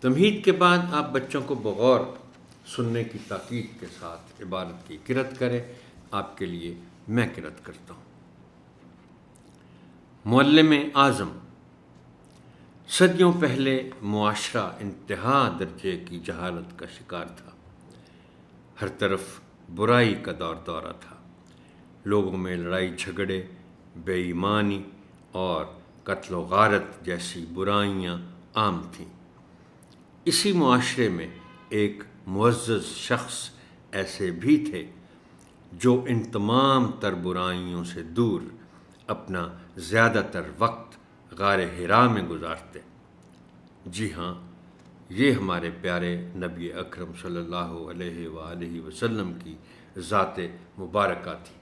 تمہید کے بعد آپ بچوں کو بغور سننے کی تاکید کے ساتھ عبارت کی قرأت کریں۔ آپ کے لیے میں قرأت کرتا ہوں۔ معلم اعظم، صدیوں پہلے معاشرہ انتہا درجے کی جہالت کا شکار تھا۔ ہر طرف برائی کا دورہ تھا۔ لوگوں میں لڑائی جھگڑے، بے ایمانی اور قتل و غارت جیسی برائیاں عام تھیں۔ اسی معاشرے میں ایک معزز شخص ایسے بھی تھے جو ان تمام تر برائیوں سے دور اپنا زیادہ تر وقت غار حرا میں گزارتے۔ جی ہاں، یہ ہمارے پیارے نبی اکرم صلی اللہ علیہ وآلہ وسلم کی ذات مبارکہ تھی۔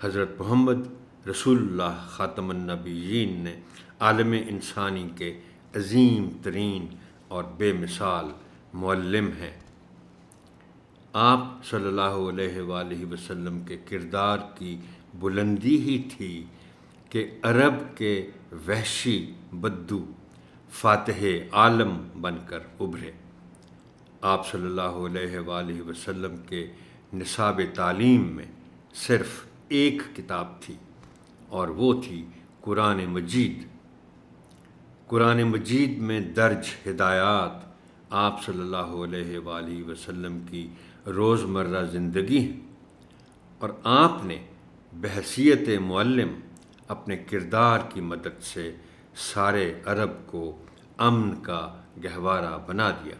حضرت محمد رسول اللہ خاتم النبیین نے عالم انسانی کے عظیم ترین اور بے مثال معلم ہیں۔ آپ صلی اللہ علیہ وآلہ وسلم کے کردار کی بلندی ہی تھی کہ عرب کے وحشی بدو فاتح عالم بن کر ابھرے۔ آپ صلی اللہ علیہ وآلہ وسلم کے نصاب تعلیم میں صرف ایک کتاب تھی اور وہ تھی قرآن مجید۔ قرآن مجید میں درج ہدایات آپ صلی اللہ علیہ وآلہ وسلم کی روزمرہ زندگی ہیں، اور آپ نے بحیثیت معلم اپنے کردار کی مدد سے سارے عرب کو امن کا گہوارہ بنا دیا۔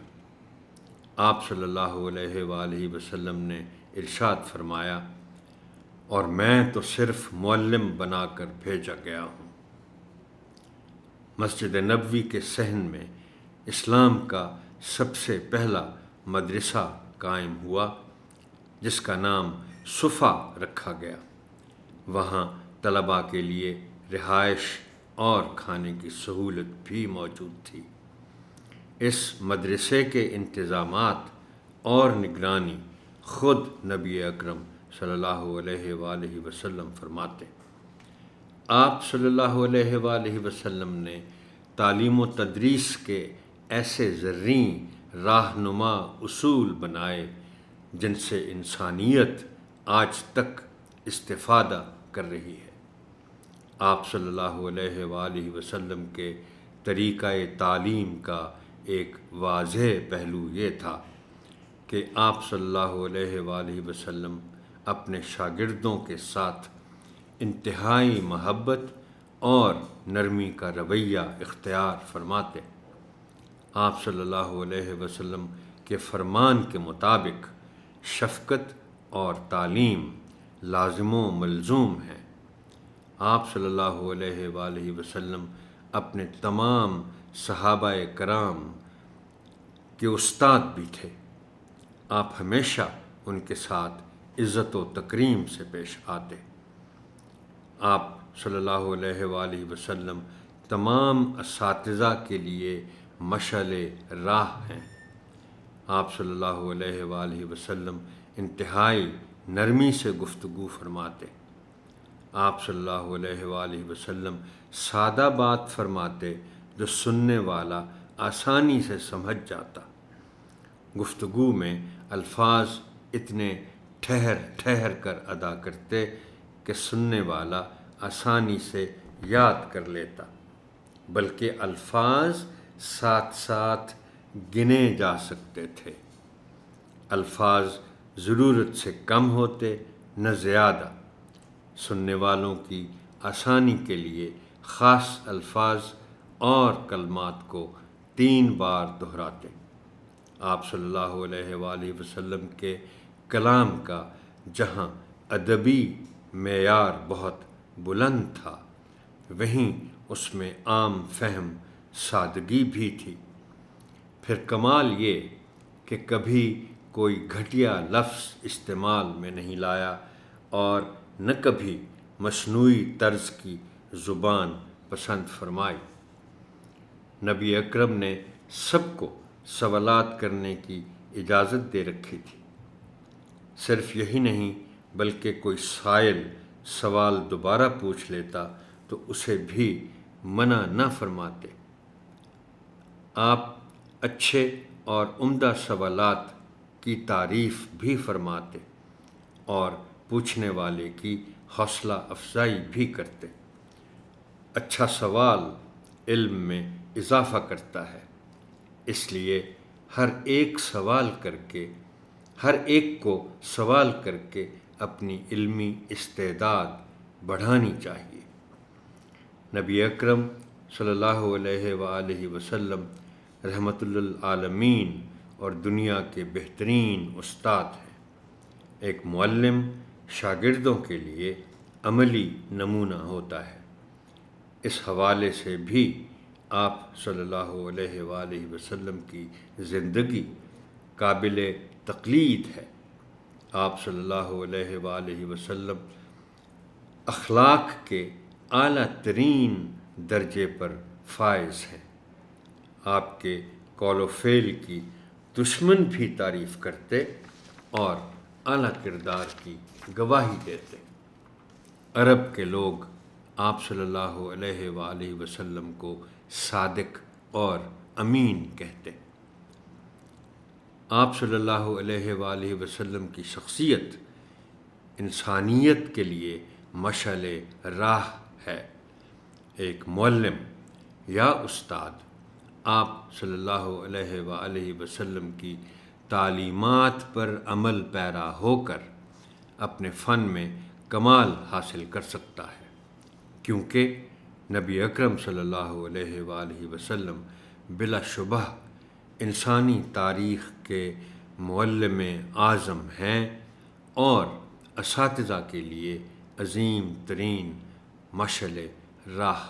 آپ صلی اللہ علیہ وآلہ وسلم نے ارشاد فرمایا، اور میں تو صرف معلم بنا کر بھیجا گیا ہوں۔ مسجد نبوی کے صحن میں اسلام کا سب سے پہلا مدرسہ قائم ہوا، جس کا نام صفا رکھا گیا۔ وہاں طلباء کے لیے رہائش اور کھانے کی سہولت بھی موجود تھی۔ اس مدرسے کے انتظامات اور نگرانی خود نبی اکرم صلی اللہ علیہ وآلہ وسلم فرماتے۔ آپ صلی اللہ علیہ وآلہ وسلم نے تعلیم و تدریس کے ایسے زرعی راہنما اصول بنائے جن سے انسانیت آج تک استفادہ کر رہی ہے۔ آپ صلی اللہ علیہ وآلہ وسلم کے طریقہ تعلیم کا ایک واضح پہلو یہ تھا کہ آپ صلی اللہ علیہ وآلہ وسلم اپنے شاگردوں کے ساتھ انتہائی محبت اور نرمی کا رویہ اختیار فرماتے۔ آپ صلی اللہ علیہ وسلم کے فرمان کے مطابق شفقت اور تعلیم لازم و ملزوم ہے۔ آپ صلی اللہ علیہ وآلہ وسلم اپنے تمام صحابہ کرام کے استاد بھی تھے۔ آپ ہمیشہ ان کے ساتھ عزت و تکریم سے پیش آتے۔ آپ صلی اللہ علیہ وآلہ وسلم تمام اساتذہ کے لیے مشعل راہ ہیں۔ آپ صلی اللہ علیہ وآلہ وسلم انتہائی نرمی سے گفتگو فرماتے۔ آپ صلی اللہ علیہ وآلہ وسلم سادہ بات فرماتے جو سننے والا آسانی سے سمجھ جاتا۔ گفتگو میں الفاظ اتنے ٹھہر ٹھہر کر ادا کرتے کہ سننے والا آسانی سے یاد کر لیتا، بلکہ الفاظ ساتھ ساتھ گنے جا سکتے تھے۔ الفاظ ضرورت سے کم ہوتے نہ زیادہ۔ سننے والوں کی آسانی کے لیے خاص الفاظ اور کلمات کو 3 بار دہراتے۔ آپ صلی اللہ علیہ وآلہ وسلم کے کلام کا جہاں ادبی معیار بہت بلند تھا، وہیں اس میں عام فہم سادگی بھی تھی۔ پھر کمال یہ کہ کبھی کوئی گھٹیا لفظ استعمال میں نہیں لایا اور نہ کبھی مصنوعی طرز کی زبان پسند فرمائی۔ نبی اکرم نے سب کو سوالات کرنے کی اجازت دے رکھی تھی۔ صرف یہی نہیں بلکہ کوئی سائل سوال دوبارہ پوچھ لیتا تو اسے بھی منع نہ فرماتے۔ آپ اچھے اور عمدہ سوالات کی تعریف بھی فرماتے اور پوچھنے والے کی حوصلہ افزائی بھی کرتے۔ اچھا سوال علم میں اضافہ کرتا ہے، اس لیے ہر ایک کو سوال کر کے اپنی علمی استعداد بڑھانی چاہیے۔ نبی اکرم صلی اللہ علیہ وآلہ وسلم رحمت للعالمین اور دنیا کے بہترین استاد ہیں۔ ایک معلم شاگردوں کے لیے عملی نمونہ ہوتا ہے۔ اس حوالے سے بھی آپ صلی اللہ علیہ وآلہ وسلم کی زندگی قابل تقلید ہے۔ آپ صلی اللہ علیہ وآلہ وسلم اخلاق کے اعلیٰ ترین درجے پر فائز ہیں۔ آپ کے قول و فعل کی دشمن بھی تعریف کرتے اور اعلیٰ کردار کی گواہی دیتے۔ عرب کے لوگ آپ صلی اللہ علیہ وآلہ وسلم کو صادق اور امین کہتے۔ آپ صلی اللہ علیہ وآلہ وسلم کی شخصیت انسانیت کے لیے مشعل راہ ہے۔ ایک معلم یا استاد آپ صلی اللہ علیہ وآلہ وسلم کی تعلیمات پر عمل پیرا ہو کر اپنے فن میں کمال حاصل کر سکتا ہے، کیونکہ نبی اکرم صلی اللہ علیہ وآلہ وسلم بلا شبہ انسانی تاریخ کے معلم اعظم ہیں اور اساتذہ کے لیے عظیم ترین مشعل راہ